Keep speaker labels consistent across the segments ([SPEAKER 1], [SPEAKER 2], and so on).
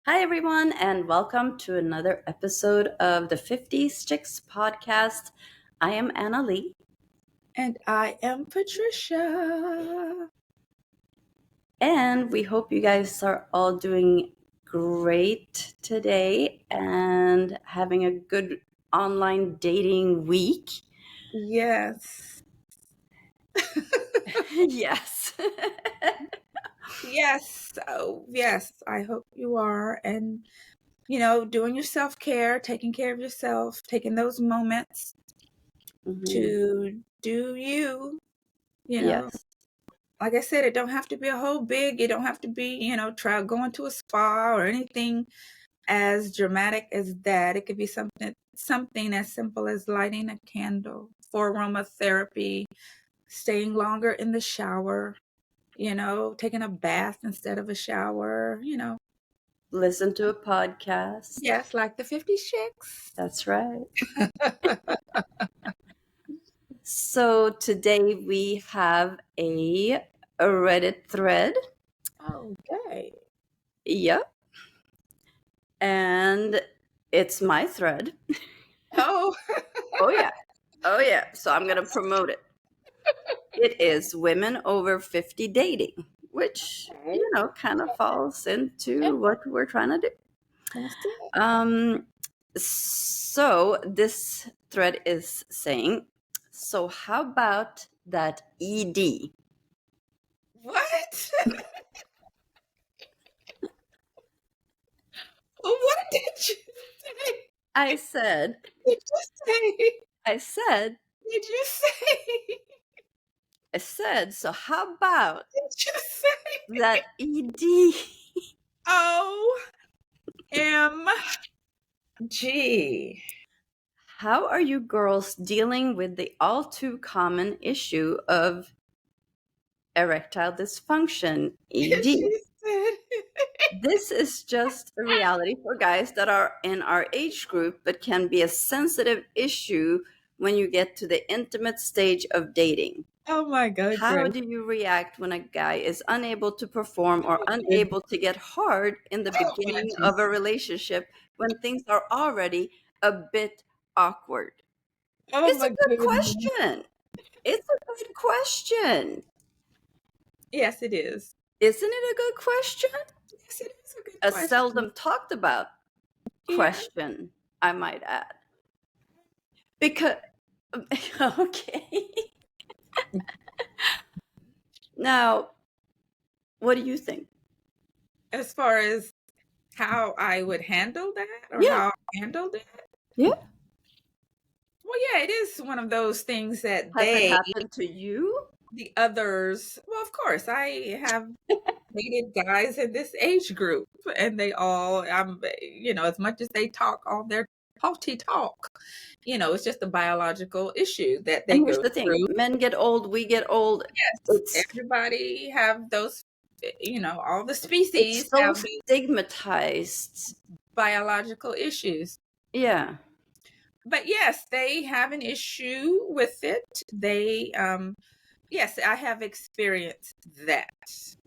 [SPEAKER 1] Hi, everyone, and welcome to another episode of the 50s Chicks podcast. I am Anna Lee.
[SPEAKER 2] And I am Patricia.
[SPEAKER 1] And we hope you guys are all doing great today and having a good online dating week.
[SPEAKER 2] Yes.
[SPEAKER 1] Yes.
[SPEAKER 2] Yes. Oh, yes. I hope you are. And, doing your self care, taking care of yourself, taking those moments
[SPEAKER 1] Mhm.
[SPEAKER 2] to do you, you know.
[SPEAKER 1] Yes.
[SPEAKER 2] Like I said, it don't have to be a whole big, it don't have to be, try going to a spa or anything as dramatic as that. It could be something as simple as lighting a candle for aromatherapy, staying longer in the shower, taking a bath instead of a shower.
[SPEAKER 1] Listen to a podcast.
[SPEAKER 2] Yes, like the 50 Chicks.
[SPEAKER 1] That's right. So today we have a Reddit thread.
[SPEAKER 2] Okay.
[SPEAKER 1] Yep. And it's my thread.
[SPEAKER 2] Oh,
[SPEAKER 1] Oh, yeah. Oh, yeah. So I'm going to promote it. It is women over 50 dating, which,
[SPEAKER 2] okay.
[SPEAKER 1] kind of falls into what we're trying to do.
[SPEAKER 2] That's it.
[SPEAKER 1] So this thread is saying, so how about that ED?
[SPEAKER 2] What? What did you say?
[SPEAKER 1] I said,
[SPEAKER 2] Did you say?
[SPEAKER 1] I said,
[SPEAKER 2] Did you say?
[SPEAKER 1] I said, so how about
[SPEAKER 2] Did you say?
[SPEAKER 1] that ED?
[SPEAKER 2] OMG.
[SPEAKER 1] How are you girls dealing with the all too common issue of erectile dysfunction, ED?
[SPEAKER 2] She said.
[SPEAKER 1] This is just a reality for guys that are in our age group, but can be a sensitive issue when you get to the intimate stage of dating.
[SPEAKER 2] Oh my God,
[SPEAKER 1] How
[SPEAKER 2] Grace.
[SPEAKER 1] do you react when a guy is unable to perform or unable to get hard in the beginning of a relationship when things are already a bit awkward?
[SPEAKER 2] Oh
[SPEAKER 1] It's a
[SPEAKER 2] my
[SPEAKER 1] good
[SPEAKER 2] goodness.
[SPEAKER 1] question. It's a good question.
[SPEAKER 2] Yes, it is.
[SPEAKER 1] Isn't it a good question?
[SPEAKER 2] Yes, it is a good
[SPEAKER 1] A
[SPEAKER 2] question.
[SPEAKER 1] seldom talked about
[SPEAKER 2] Yeah.
[SPEAKER 1] question, I might add. Because, okay. Now, what do you think?
[SPEAKER 2] As far as how I would handle that or
[SPEAKER 1] Yeah,
[SPEAKER 2] how I handled it.
[SPEAKER 1] yeah.
[SPEAKER 2] Well, yeah, it is one of those things that
[SPEAKER 1] Has it happened to you?
[SPEAKER 2] the others, well, of course, I have dated guys in this age group and they all, as much as they talk all their haughty talk, it's just a biological issue that they
[SPEAKER 1] And here's
[SPEAKER 2] go
[SPEAKER 1] the thing:
[SPEAKER 2] through.
[SPEAKER 1] men get old, we get old.
[SPEAKER 2] Yes,
[SPEAKER 1] It's
[SPEAKER 2] everybody have those, all the
[SPEAKER 1] it's
[SPEAKER 2] species
[SPEAKER 1] so
[SPEAKER 2] have these
[SPEAKER 1] stigmatized.
[SPEAKER 2] biological issues.
[SPEAKER 1] Yeah.
[SPEAKER 2] But yes, they have an issue with it. Yes, I have experienced that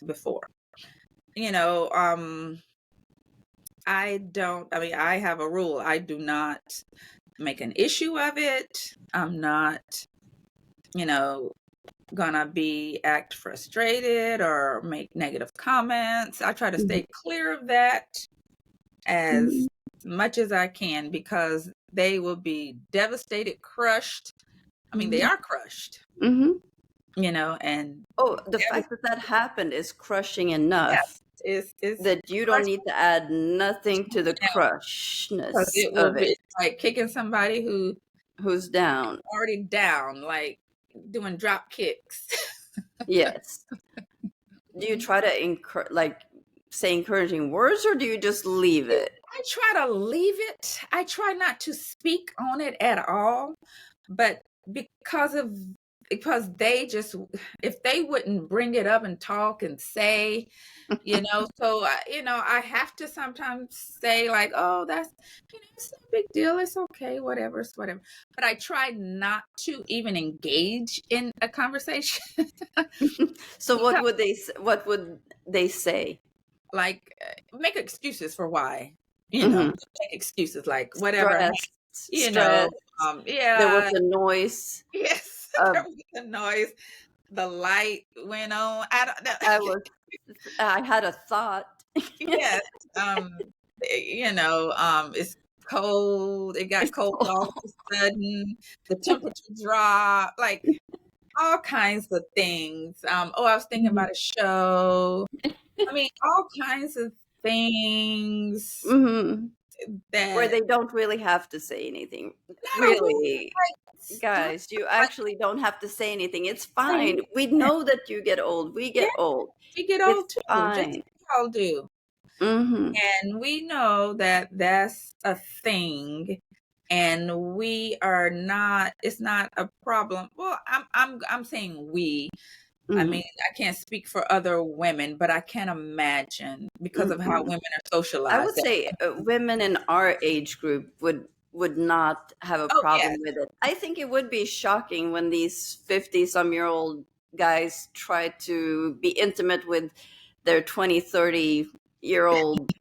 [SPEAKER 2] before. You know, um, I have a rule. I do not make an issue of it. I'm not, you know, gonna act frustrated or make negative comments. I try to
[SPEAKER 1] Mhm.
[SPEAKER 2] stay clear of that as
[SPEAKER 1] Mhm.
[SPEAKER 2] much as I can because they will be devastated, crushed. I mean, they
[SPEAKER 1] Mhm.
[SPEAKER 2] are crushed,
[SPEAKER 1] Mhm.
[SPEAKER 2] and
[SPEAKER 1] Oh, the fact that that happened is crushing enough
[SPEAKER 2] yes, is
[SPEAKER 1] that you don't
[SPEAKER 2] crushing
[SPEAKER 1] need to add nothing to the
[SPEAKER 2] because
[SPEAKER 1] crushness
[SPEAKER 2] it will
[SPEAKER 1] of
[SPEAKER 2] be
[SPEAKER 1] it.
[SPEAKER 2] like kicking somebody who
[SPEAKER 1] Who's down?
[SPEAKER 2] already down, like doing drop kicks.
[SPEAKER 1] Yes. Do you try to say encouraging words, or do you just leave it?
[SPEAKER 2] I try to leave it. I try not to speak on it at all, but because of because they just if they wouldn't bring it up and talk and say, so I have to sometimes say like, oh, that's it's no big deal, it's okay, whatever, it's whatever. But I try not to even engage in a conversation
[SPEAKER 1] So
[SPEAKER 2] because
[SPEAKER 1] what would they say?
[SPEAKER 2] like make excuses for why,
[SPEAKER 1] Mhm.
[SPEAKER 2] make excuses like whatever, you know,
[SPEAKER 1] Stress. There was
[SPEAKER 2] yeah,
[SPEAKER 1] a noise.
[SPEAKER 2] yes,
[SPEAKER 1] Uh,
[SPEAKER 2] there was a noise, the light went on. I don't
[SPEAKER 1] I
[SPEAKER 2] know.
[SPEAKER 1] was I had a thought.
[SPEAKER 2] Yes, um, it's cold. It got
[SPEAKER 1] It's
[SPEAKER 2] cold
[SPEAKER 1] cold.
[SPEAKER 2] all of a sudden. The temperature dropped, like all kinds of things. Oh, I was thinking
[SPEAKER 1] Mhm.
[SPEAKER 2] about a show. I mean, all kinds of things
[SPEAKER 1] Mhm. Where
[SPEAKER 2] that
[SPEAKER 1] they don't really have to say anything.
[SPEAKER 2] not a whole
[SPEAKER 1] Really,
[SPEAKER 2] like
[SPEAKER 1] guys, you
[SPEAKER 2] like
[SPEAKER 1] actually don't have to say anything. It's fine.
[SPEAKER 2] saying,
[SPEAKER 1] We
[SPEAKER 2] yeah,
[SPEAKER 1] know that you get old. We
[SPEAKER 2] yeah,
[SPEAKER 1] get old.
[SPEAKER 2] we get old
[SPEAKER 1] It's
[SPEAKER 2] too, just
[SPEAKER 1] fine.
[SPEAKER 2] like we all do.
[SPEAKER 1] Mhm.
[SPEAKER 2] And we know that that's a thing, and we are not it's not a problem. Well, I'm saying we. I
[SPEAKER 1] Mhm.
[SPEAKER 2] mean, I can't speak for other women, but I can imagine because of how
[SPEAKER 1] Mm-mm.
[SPEAKER 2] women are
[SPEAKER 1] I
[SPEAKER 2] socialized
[SPEAKER 1] would
[SPEAKER 2] that
[SPEAKER 1] say women in our age group would not have a
[SPEAKER 2] oh, yes.
[SPEAKER 1] problem with it. I think it would be shocking when these 50-some-year-old guys try to be intimate with their 20-30-year-old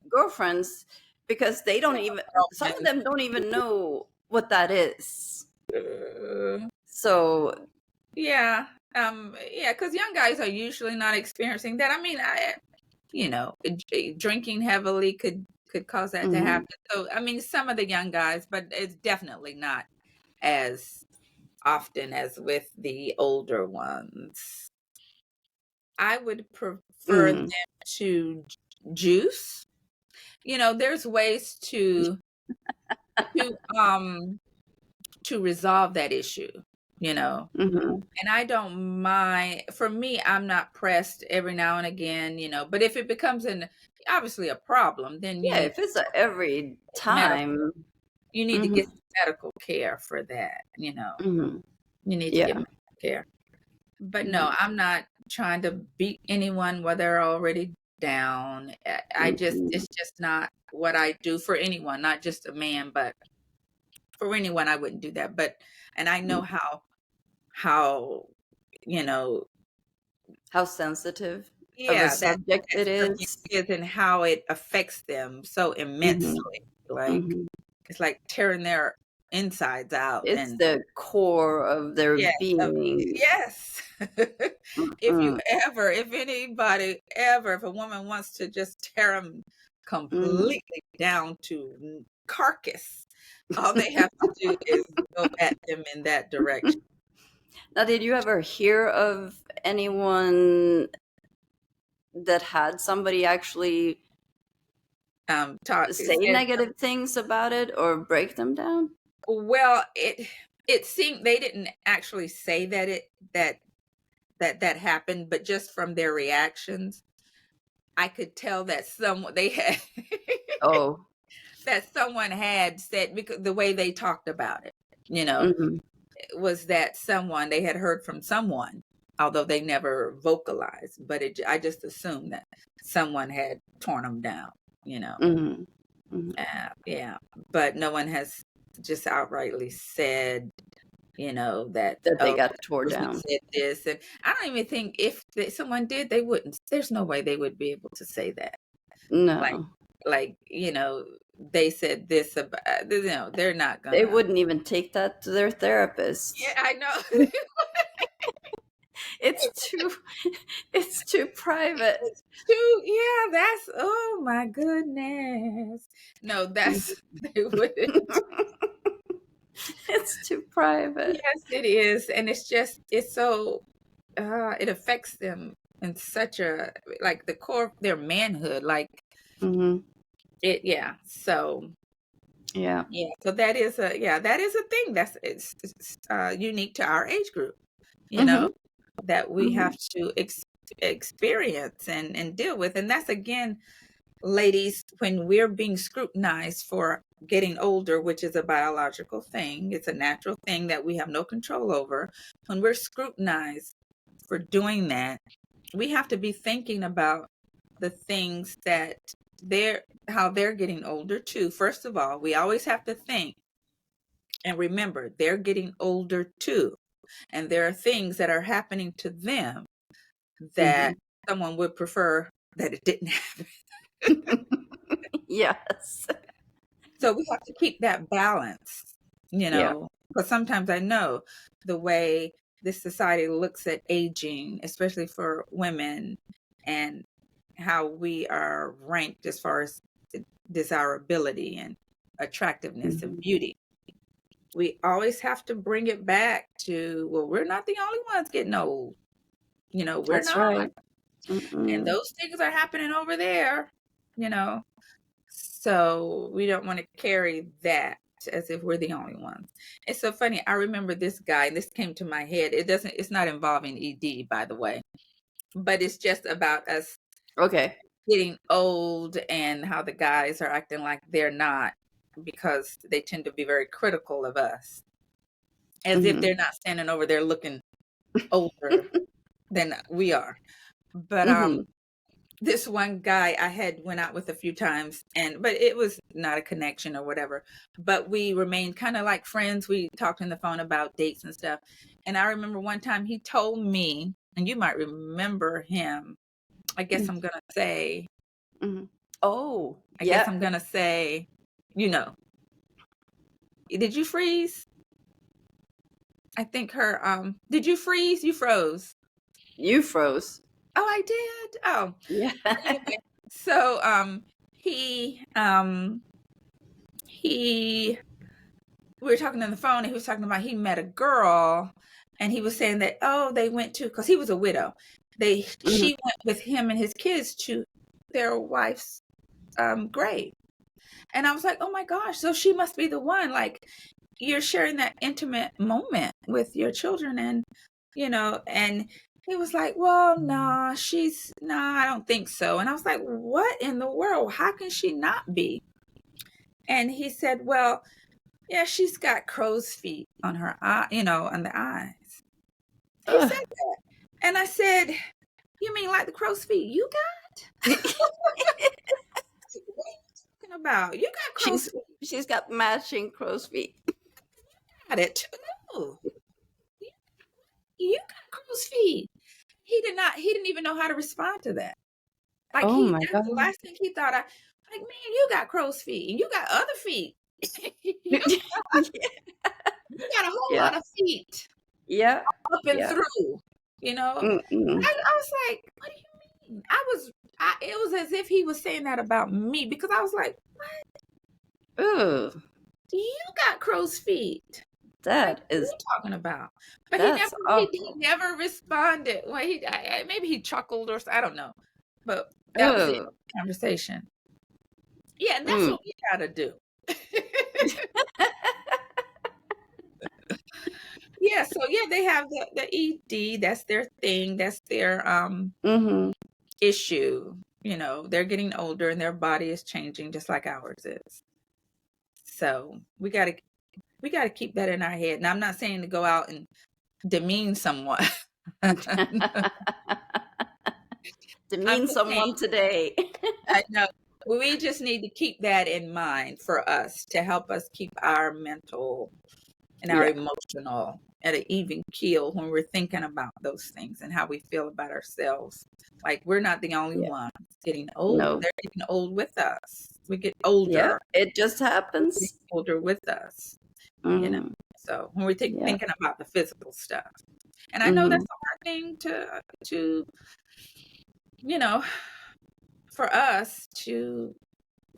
[SPEAKER 1] girlfriends because they don't even some of
[SPEAKER 2] Romance.
[SPEAKER 1] them don't even know what that is.
[SPEAKER 2] Uh,
[SPEAKER 1] So,
[SPEAKER 2] yeah. Yeah, because young guys are usually not experiencing that. I mean, drinking heavily could cause that to
[SPEAKER 1] mhm,
[SPEAKER 2] happen. So, I mean, some of the young guys, but it's definitely not as often as with the older ones. I would prefer them
[SPEAKER 1] mhm,
[SPEAKER 2] to juice. There's ways to to resolve that issue, you know.
[SPEAKER 1] mhm.
[SPEAKER 2] And I don't mind. For me, I'm not pressed every now and again, but if it becomes an obviously a problem, then
[SPEAKER 1] Yeah, if it's a every
[SPEAKER 2] medical
[SPEAKER 1] time.
[SPEAKER 2] you need to
[SPEAKER 1] Mhm,
[SPEAKER 2] get medical care for that,
[SPEAKER 1] mhm.
[SPEAKER 2] You need to get
[SPEAKER 1] Yeah.
[SPEAKER 2] medical care. But no,
[SPEAKER 1] Mhm,
[SPEAKER 2] I'm not trying to beat anyone while they're already down.
[SPEAKER 1] mhm,
[SPEAKER 2] It's just not what I do for anyone, not just a man, but for anyone, I wouldn't do that. And I know
[SPEAKER 1] mhm.
[SPEAKER 2] how, you know,
[SPEAKER 1] How sensitive of a
[SPEAKER 2] yeah,
[SPEAKER 1] subject
[SPEAKER 2] that
[SPEAKER 1] it
[SPEAKER 2] subject
[SPEAKER 1] is.
[SPEAKER 2] is and how it affects them so
[SPEAKER 1] Mhm,
[SPEAKER 2] immensely. Like,
[SPEAKER 1] mhm.
[SPEAKER 2] it's like tearing their insides out.
[SPEAKER 1] It's
[SPEAKER 2] And
[SPEAKER 1] the core of their
[SPEAKER 2] yes,
[SPEAKER 1] being.
[SPEAKER 2] yes.
[SPEAKER 1] Mm,
[SPEAKER 2] If a woman wants to just tear them
[SPEAKER 1] mhm.
[SPEAKER 2] completely down to carcass, all they have to do is go at them in that direction.
[SPEAKER 1] Now, did you ever hear of anyone that had somebody actually
[SPEAKER 2] Talk
[SPEAKER 1] say
[SPEAKER 2] said,
[SPEAKER 1] negative things about it or break them down?
[SPEAKER 2] well, it seemed they didn't actually say that happened, but just from their reactions, I could tell that someone they had
[SPEAKER 1] Oh,
[SPEAKER 2] that someone had said because the way they talked about it, you know,
[SPEAKER 1] mhm,
[SPEAKER 2] was that someone they had heard from someone, although they never vocalized. But I just assumed that someone had torn them down, you know.
[SPEAKER 1] mhm, mhm.
[SPEAKER 2] Yeah, but no one has just outrightly said, that,
[SPEAKER 1] That they
[SPEAKER 2] oh,
[SPEAKER 1] got
[SPEAKER 2] this
[SPEAKER 1] tore
[SPEAKER 2] person
[SPEAKER 1] down.
[SPEAKER 2] said this. And I don't even think if someone did, they wouldn't. There's no way they would be able to say that. Like,
[SPEAKER 1] No,
[SPEAKER 2] they said this about, they're not
[SPEAKER 1] they
[SPEAKER 2] gonna.
[SPEAKER 1] wouldn't even take that to their
[SPEAKER 2] Yeah,
[SPEAKER 1] therapist.
[SPEAKER 2] I know.
[SPEAKER 1] It's too it's too private.
[SPEAKER 2] It's too, yeah, oh my goodness. No, they wouldn't.
[SPEAKER 1] It's too private.
[SPEAKER 2] Yes, it is. And it's so, it affects them in such like the core of their manhood. Like
[SPEAKER 1] Mhm.
[SPEAKER 2] yeah. So,
[SPEAKER 1] Yeah.
[SPEAKER 2] yeah. So that is a thing it's unique to our age group, you know,
[SPEAKER 1] Mhm.
[SPEAKER 2] that we have
[SPEAKER 1] Mhm.
[SPEAKER 2] to experience and deal with. And that's again, ladies, when we're being scrutinized for getting older, which is a biological thing, it's a natural thing that we have no control over. When we're scrutinized for doing that, we have to be thinking about the things that how they're getting older too. First of all, we always have to think and remember they're getting older too. And there are things that are happening to them that
[SPEAKER 1] Mhm.
[SPEAKER 2] someone would prefer that it didn't happen.
[SPEAKER 1] Yes.
[SPEAKER 2] So we have to keep that balance,
[SPEAKER 1] Yeah.
[SPEAKER 2] because sometimes I know the way this society looks at aging, especially for women, and how we are ranked as far as desirability and attractiveness and
[SPEAKER 1] Mhm.
[SPEAKER 2] beauty. We always have to bring it back to, well, we're not the only ones getting old. We're
[SPEAKER 1] That's
[SPEAKER 2] not.
[SPEAKER 1] right.
[SPEAKER 2] And
[SPEAKER 1] Mm-mm.
[SPEAKER 2] those things are happening over there, you know. So we don't want to carry that as if we're the only ones. It's so funny. I remember this guy, and this came to my head. It's not involving ED, by the way, but it's just about us
[SPEAKER 1] Okay.
[SPEAKER 2] getting old and how the guys are acting like they're not, because they tend to be very critical of us, as if
[SPEAKER 1] Hmm.
[SPEAKER 2] they're not standing over there looking older than we are. But
[SPEAKER 1] Hmm.
[SPEAKER 2] this one guy I had went out with a few times, but it was not a connection or whatever, but we remained kind of like friends. We talked on the phone about dates and stuff. And I remember one time he told me, and you might remember him. I guess I'm going to say,
[SPEAKER 1] Hmm. Oh,
[SPEAKER 2] I guess
[SPEAKER 1] yeah.
[SPEAKER 2] I'm going to say, you know, did you freeze? I think did you freeze? You froze.
[SPEAKER 1] You froze.
[SPEAKER 2] Oh, I did. Oh,
[SPEAKER 1] Yeah.
[SPEAKER 2] anyway. So, he we were talking on the phone, and he was talking about he met a girl, and he was saying that, oh, they went to, because he was a widow,
[SPEAKER 1] Hmm.
[SPEAKER 2] she went with him and his kids to their wife's grave. And I was like, oh my gosh, so she must be the one. Like, you're sharing that intimate moment with your children, and he was like, well, nah, I don't think so. And I was like, what in the world, how can she not be? And he said, well, yeah, she's got crow's feet on her eye, on the eyes. He
[SPEAKER 1] Ugh.
[SPEAKER 2] said that. And I said, you mean like the crow's feet you got? What are you talking about? You got crow's
[SPEAKER 1] she's
[SPEAKER 2] feet.
[SPEAKER 1] she's got matching crow's feet.
[SPEAKER 2] Got it. No, you got crow's feet. He didn't even know how to respond to that. Like,
[SPEAKER 1] Oh my
[SPEAKER 2] that's the
[SPEAKER 1] god.
[SPEAKER 2] last thing he thought. Like, man, you got crow's feet and you got other feet. you, you got a whole
[SPEAKER 1] Yeah.
[SPEAKER 2] lot of feet
[SPEAKER 1] Yeah.
[SPEAKER 2] up and
[SPEAKER 1] Yeah.
[SPEAKER 2] through, you know?
[SPEAKER 1] Mm-mm.
[SPEAKER 2] I was like, what do you mean? It was as if he was saying that about me, because I was like,
[SPEAKER 1] Ooh,
[SPEAKER 2] you got crow's feet. Like,
[SPEAKER 1] that
[SPEAKER 2] what are
[SPEAKER 1] is
[SPEAKER 2] you talking about? But
[SPEAKER 1] that's
[SPEAKER 2] he
[SPEAKER 1] awful.
[SPEAKER 2] never responded. Well, maybe he chuckled, or I don't know. But that was the
[SPEAKER 1] Ooh.
[SPEAKER 2] conversation. Yeah, and that's
[SPEAKER 1] Mm.
[SPEAKER 2] what we gotta do. Yeah, so yeah, they have the ED. That's their thing. That's their
[SPEAKER 1] Mhm.
[SPEAKER 2] issue. They're getting older and their body is changing just like ours is. So we gotta keep that in our head. Now, I'm not saying to go out and demean someone.
[SPEAKER 1] To
[SPEAKER 2] I'm
[SPEAKER 1] mean
[SPEAKER 2] just saying,
[SPEAKER 1] someone today.
[SPEAKER 2] I know, we just need to keep that in mind for us, to help us keep our mental and our
[SPEAKER 1] Yeah.
[SPEAKER 2] emotional at an even keel when we're thinking about those things and how we feel about ourselves. Like, we're not the only
[SPEAKER 1] Yeah.
[SPEAKER 2] ones getting old.
[SPEAKER 1] No.
[SPEAKER 2] They're getting old with us. We get
[SPEAKER 1] Yeah.
[SPEAKER 2] older,
[SPEAKER 1] It just
[SPEAKER 2] getting
[SPEAKER 1] happens.
[SPEAKER 2] older with us, you know.
[SPEAKER 1] Mm.
[SPEAKER 2] So when we're
[SPEAKER 1] Yeah.
[SPEAKER 2] thinking about the physical stuff, and I know
[SPEAKER 1] Mhm.
[SPEAKER 2] that's a hard thing to you know for us to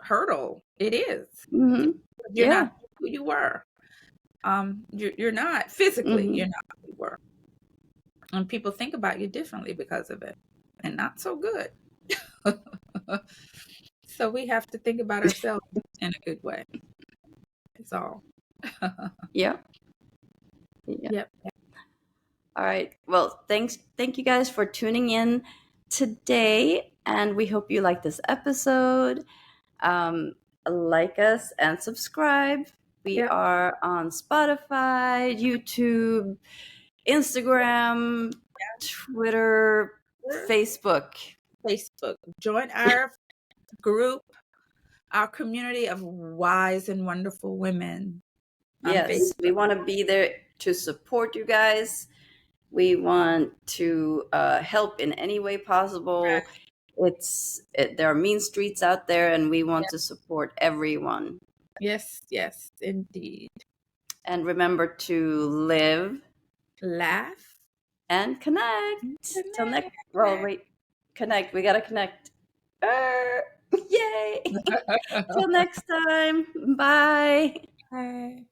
[SPEAKER 2] hurdle. It is.
[SPEAKER 1] Mhm.
[SPEAKER 2] You're
[SPEAKER 1] Yeah.
[SPEAKER 2] not who you were. You're not physically. You're
[SPEAKER 1] Mhm.
[SPEAKER 2] not who you were, and people think about you differently because of it, and not so good. So we have to think about ourselves in a good way. It's all.
[SPEAKER 1] Yeah. Yeah.
[SPEAKER 2] Yep.
[SPEAKER 1] All right. Well, thank you guys for tuning in today, and we hope you like this episode. Um, like us and subscribe. We
[SPEAKER 2] Yep.
[SPEAKER 1] are on Spotify, YouTube, Instagram, Twitter, Facebook.
[SPEAKER 2] Facebook. Join our group, our community of wise and wonderful women on
[SPEAKER 1] Yes, we
[SPEAKER 2] Facebook.
[SPEAKER 1] want to be there to support you guys. We want to help in any way possible. There are mean streets out there, and we want to support everyone.
[SPEAKER 2] Yes, yes, indeed.
[SPEAKER 1] And remember to live
[SPEAKER 2] Laugh
[SPEAKER 1] and connect.
[SPEAKER 2] and
[SPEAKER 1] Till next. Well,
[SPEAKER 2] connect.
[SPEAKER 1] wait. Connect. We gotta connect. Yay! Till next time. Bye.
[SPEAKER 2] Bye.